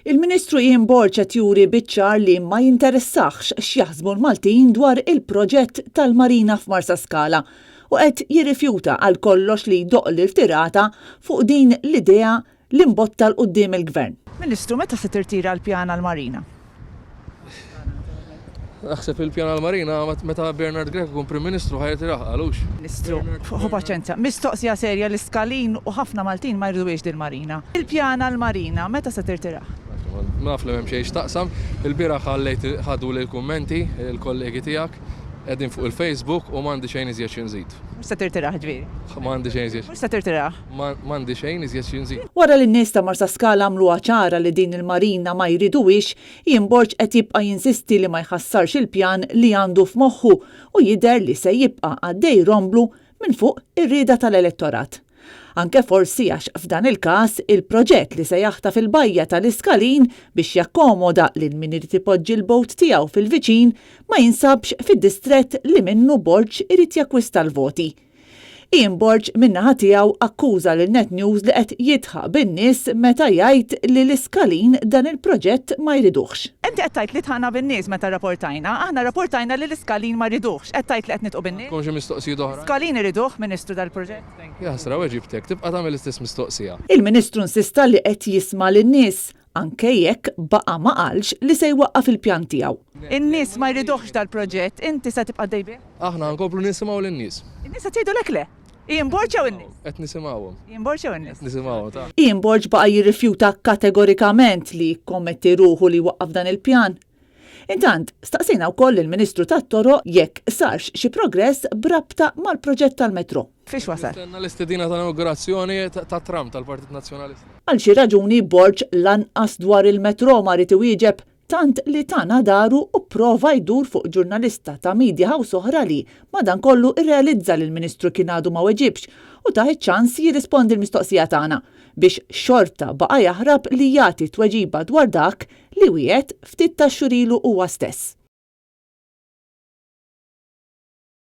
Il-Ministru Ian Borg qed juri biċ-ċar li ma jinteressax x'jaħsbu l-Maltin dwar il-proġett tal-Marina f'Marsa Scala u qed jirrifjuta għal kollox li jdoq l-irtirata fuq din l-idea li mbottal quddiem il-Gvern. Ministru, meta se tirtira l-pjan għall-Marina? Naħseb il-pjan għall-Marina meta Bernard Greco kun Prim Ministru ħajtirah għalux. Ministru, paċenzja, mistoqsija serja l-Iskalin u ħafna Maltin ma jridux din-Marina. Il-pjan għall-Marina meta se tirtira? Naf li m'hemm xejn x'taqsam, il-bieraħ ħadu li l-kummenti il-kollegi tiegħek qegħdin fuq il-Facebook u m'għandi xejn iżjed xi nżid. Mhux se tirtiraħ ġifieri? M'għandi xejn iżjed. Mhux se tirtiraħ? M'għandi xejn iżjed xi nżid. Wara li n-nies ta' Marsa Scala għamluha ċara li din il-Marina ma jriduwix, Ian Borg qed jibqa' jinsisti li ma jħassarx il-pjan li għandu f'moħħu u jidher li se jibqa' għaddej romblu minn fuq ir-rieda tal-elettorat. Anke forsi għax f'dan il-każ il-proġett li se jaħta fil-bajja tal-Iskalin biex jakkomoda lil min irid ipoġġi l-bowt tiegħu fil-viċin ma jinsabx fid-distrett li minnu Borg irid jakkwista l-voti. Ian Borg min-naħa tiegħu akkuża lil Net News li qed jitħaq bin-nies meta jgħid li l-Iskalin dan il-proġett ma jridux. Inti qed tgħid li tħana bin-nies meta rapportajna, aħna rapportajna li l-Iskalin ma jridux. Qed tgħid li qed nitqu bin-nies? Kun xi mistoqsijiet oħra. Iskalin iriduh Ministru tal-proġett? Jasra weġibtek, tibqa' tagħmel l-istess mistoqsija. Il-Ministru insista li qed jisma' lin-nies anke jekk baqa' ma qalx li se jwaqqaf il-pjan tiegħu. In-nies ma jridux tal-proġett, inti se tibqa' dejbih? Aħna nkomplu nisimgħu lin-nies. In-nies qed jgħidulek le? Ian Borg jew in-nies? Qed nisimgħuhom. Ian Borg jew in-nies? Nisimgħu ta'. Ian Borg baqa' jirrifjuta kategorikament li jkommetti ruħu li waqqaf dan il-pjan. Intant, staqsina wkoll il-Ministru tat-Toroq jekk sarx xi progress brabta mal-proġett tal-metro. Fiex wasal? Tenna l-istedina tal-inaugurazzjoni ta' Trump tal-Partit Nazzjonalista. Għal xi raġuni Borg lanqas dwar il-metro ma rid iwieġeb tant li tana daru u prova jdur fuq ġurnalista ta' Media House oħra li madankollu irrealizza li l-Ministru kien għadu ma weġibx u ta' ċans jirrispondi l-mistoqsija tagħna biex xorta baqa' jaħrab li jagħti tweġiba dwar dak li wieħed ftit ta' xurilu huwa stess.